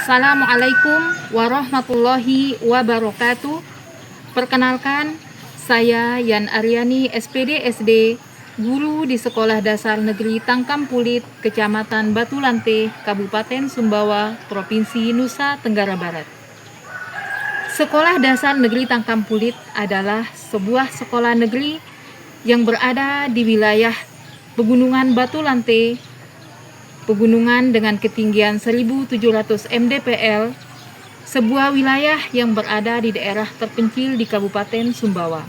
Assalamualaikum warahmatullahi wabarakatuh. Perkenalkan, saya Yan Aryani SPD SD, guru di Sekolah Dasar Negeri Tangkam Pulit, Kecamatan Batu Lante, Kabupaten Sumbawa, Provinsi Nusa Tenggara Barat. Sekolah Dasar Negeri Tangkam Pulit adalah sebuah sekolah negeri yang berada di wilayah Pegunungan Batu Lante, pegunungan dengan ketinggian 1700 mdpl, sebuah wilayah yang berada di daerah terpencil di Kabupaten Sumbawa.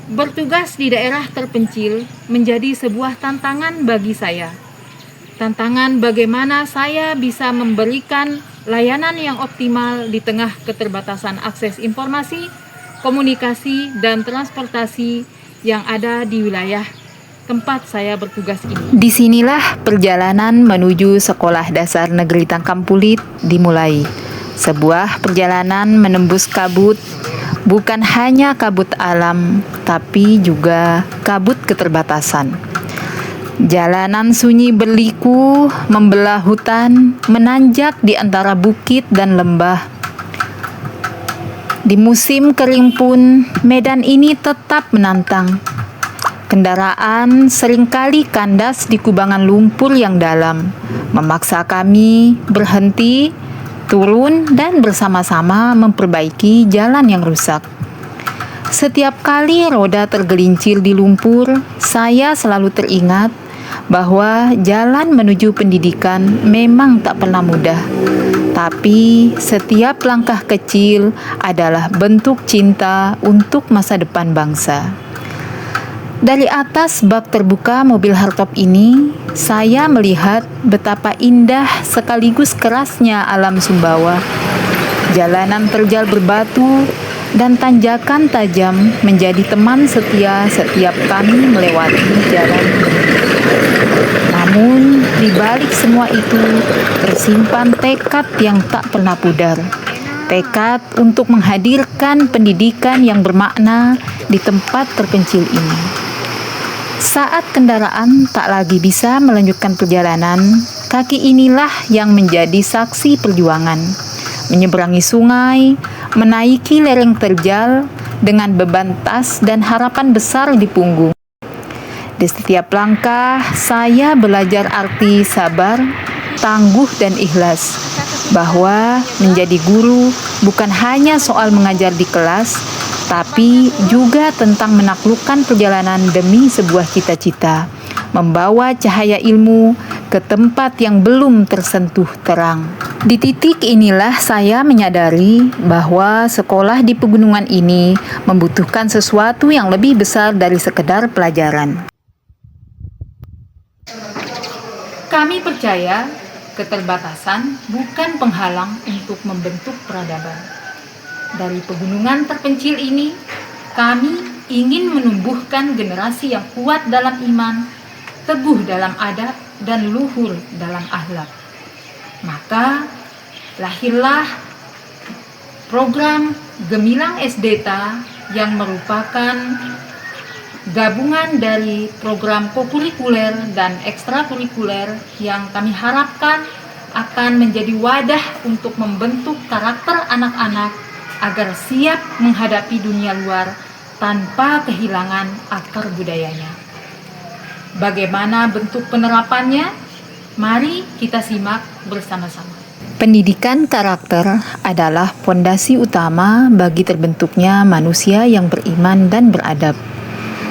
Bertugas di daerah terpencil menjadi sebuah tantangan bagi saya. Tantangan bagaimana saya bisa memberikan layanan yang optimal di tengah keterbatasan akses informasi, komunikasi, dan transportasi yang ada di wilayah tempat saya bertugas ini. Disinilah perjalanan menuju Sekolah Dasar Negeri Tangkam Pulit dimulai. Sebuah perjalanan menembus kabut, bukan hanya kabut alam, tapi juga kabut keterbatasan. Jalanan sunyi berliku, membelah hutan, menanjak di antara bukit dan lembah. Di musim kering pun, medan ini tetap menantang. Kendaraan seringkali kandas di kubangan lumpur yang dalam, memaksa kami berhenti, turun, dan bersama-sama memperbaiki jalan yang rusak. Setiap kali roda tergelincir di lumpur, saya selalu teringat bahwa jalan menuju pendidikan memang tak pernah mudah. Tapi setiap langkah kecil adalah bentuk cinta untuk masa depan bangsa. Dari atas bak terbuka mobil hardtop ini, saya melihat betapa indah sekaligus kerasnya alam Sumbawa. Jalanan terjal berbatu dan tanjakan tajam menjadi teman setia setiap kami melewati jalan ini. Namun, di balik semua itu tersimpan tekad yang tak pernah pudar. Tekad untuk menghadirkan pendidikan yang bermakna di tempat terpencil ini. Saat kendaraan tak lagi bisa melanjutkan perjalanan, kaki inilah yang menjadi saksi perjuangan. Menyeberangi sungai, menaiki lereng terjal dengan beban tas dan harapan besar di punggung. Di setiap langkah, saya belajar arti sabar, tangguh, dan ikhlas. Bahwa menjadi guru bukan hanya soal mengajar di kelas, tapi juga tentang menaklukkan perjalanan demi sebuah cita-cita, membawa cahaya ilmu ke tempat yang belum tersentuh terang. Di titik inilah saya menyadari bahwa sekolah di pegunungan ini membutuhkan sesuatu yang lebih besar dari sekedar pelajaran. Kami percaya keterbatasan bukan penghalang untuk membentuk peradaban. Dari pegunungan terpencil ini, kami ingin menumbuhkan generasi yang kuat dalam iman, teguh dalam adab, dan luhur dalam akhlak. Maka, lahirlah program Gemilang SDTA yang merupakan gabungan dari program kokurikuler dan ekstrakurikuler yang kami harapkan akan menjadi wadah untuk membentuk karakter anak-anak agar siap menghadapi dunia luar tanpa kehilangan akar budayanya. Bagaimana bentuk penerapannya? Mari kita simak bersama-sama. Pendidikan karakter adalah fondasi utama bagi terbentuknya manusia yang beriman dan beradab.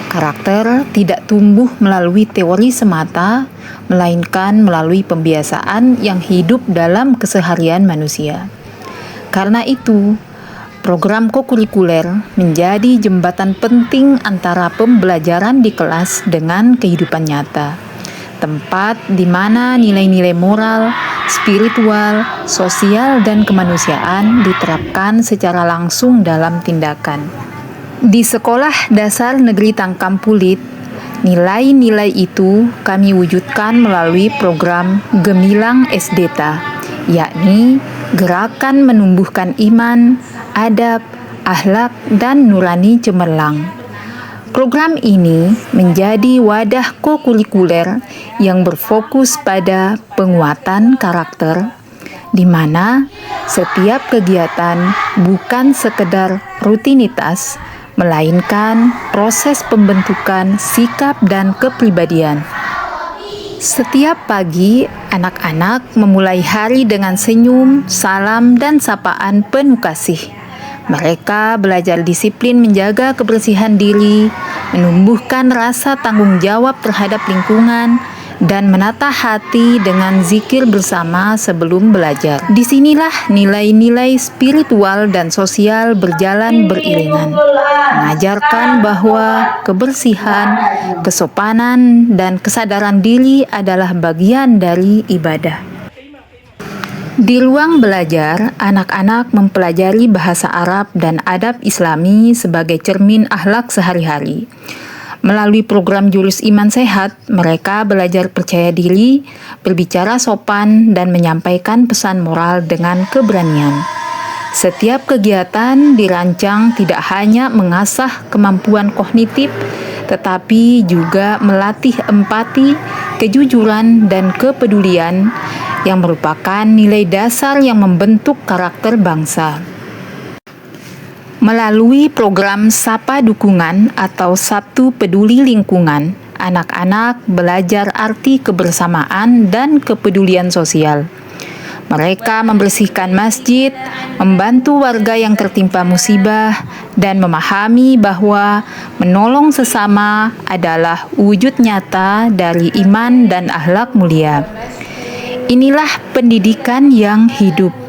Karakter tidak tumbuh melalui teori semata, melainkan melalui pembiasaan yang hidup dalam keseharian manusia. Karena itu, program kokurikuler menjadi jembatan penting antara pembelajaran di kelas dengan kehidupan nyata. Tempat di mana nilai-nilai moral, spiritual, sosial, dan kemanusiaan diterapkan secara langsung dalam tindakan. Di Sekolah Dasar Negeri Tangkam Pulit, nilai-nilai itu kami wujudkan melalui program Gemilang SDTA, yakni gerakan menumbuhkan iman, adab, akhlak, dan nurani cemerlang. Program ini menjadi wadah kokurikuler yang berfokus pada penguatan karakter, di mana setiap kegiatan bukan sekedar rutinitas, melainkan proses pembentukan sikap dan kepribadian. Setiap pagi, anak-anak memulai hari dengan senyum, salam, dan sapaan penuh kasih. Mereka belajar disiplin menjaga kebersihan diri, menumbuhkan rasa tanggung jawab terhadap lingkungan, dan menata hati dengan zikir bersama sebelum belajar. Disinilah nilai-nilai spiritual dan sosial berjalan beriringan, mengajarkan bahwa kebersihan, kesopanan, dan kesadaran diri adalah bagian dari ibadah. Di ruang belajar, anak-anak mempelajari bahasa Arab dan adab Islami sebagai cermin akhlak sehari-hari. Melalui program Jurus Iman Sehat, mereka belajar percaya diri, berbicara sopan, dan menyampaikan pesan moral dengan keberanian. Setiap kegiatan dirancang tidak hanya mengasah kemampuan kognitif, tetapi juga melatih empati, kejujuran, dan kepedulian yang merupakan nilai dasar yang membentuk karakter bangsa. Melalui program Sapa Dukungan atau Sabtu Peduli Lingkungan, anak-anak belajar arti kebersamaan dan kepedulian sosial. Mereka membersihkan masjid, membantu warga yang tertimpa musibah, dan memahami bahwa menolong sesama adalah wujud nyata dari iman dan akhlak mulia. Inilah pendidikan yang hidup.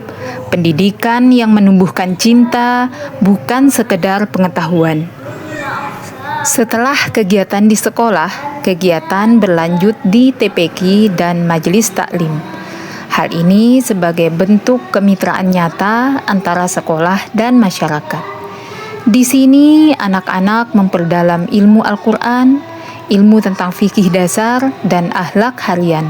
Pendidikan yang menumbuhkan cinta, bukan sekedar pengetahuan. Setelah kegiatan di sekolah, kegiatan berlanjut di TPQ dan majelis taklim. Hal ini sebagai bentuk kemitraan nyata antara sekolah dan masyarakat. Di sini, anak-anak memperdalam ilmu Al-Quran, ilmu tentang fikih dasar, dan akhlak harian.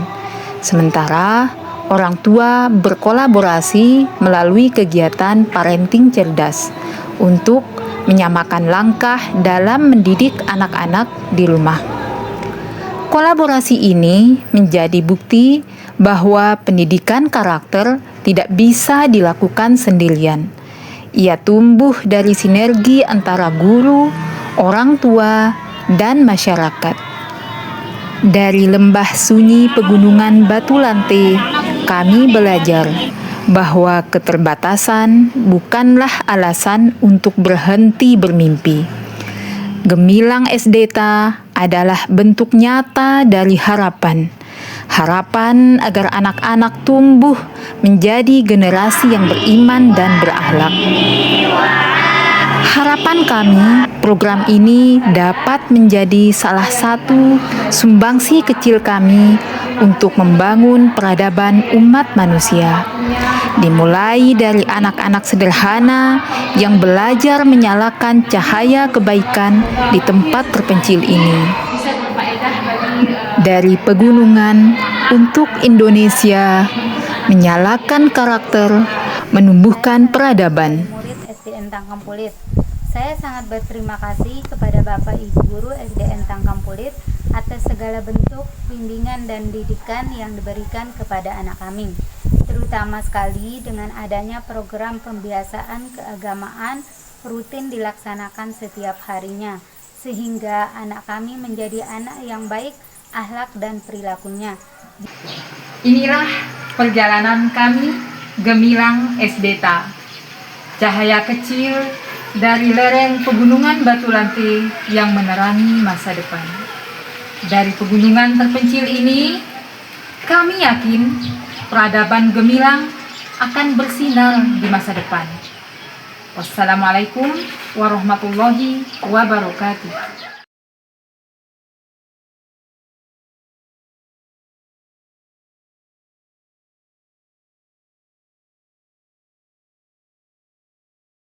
Sementara orang tua berkolaborasi melalui kegiatan parenting cerdas untuk menyamakan langkah dalam mendidik anak-anak di rumah. Kolaborasi ini menjadi bukti bahwa pendidikan karakter tidak bisa dilakukan sendirian. Ia tumbuh dari sinergi antara guru, orang tua, dan masyarakat. Dari lembah sunyi pegunungan Batu Lante, kami belajar bahwa keterbatasan bukanlah alasan untuk berhenti bermimpi. Gemilang SDTA adalah bentuk nyata dari harapan. Harapan agar anak-anak tumbuh menjadi generasi yang beriman dan berakhlak. Harapan kami, program ini dapat menjadi salah satu sumbangsi kecil kami untuk membangun peradaban umat manusia. Dimulai dari anak-anak sederhana yang belajar menyalakan cahaya kebaikan di tempat terpencil ini. Dari pegunungan untuk Indonesia, menyalakan karakter, menumbuhkan peradaban. SDN Tangkampulit. Saya sangat berterima kasih kepada Bapak Ibu Guru SDN Tangkampulit atas segala bentuk bimbingan dan didikan yang diberikan kepada anak kami, terutama sekali dengan adanya program pembiasaan keagamaan rutin dilaksanakan setiap harinya, sehingga anak kami menjadi anak yang baik akhlak dan perilakunya. Inilah perjalanan kami, Gemilang SDTA. Cahaya kecil dari lereng pegunungan Batu Lante yang menerangi masa depan. Dari pegunungan terpencil ini, kami yakin peradaban Gemilang akan bersinar di masa depan. Wassalamualaikum warahmatullahi wabarakatuh.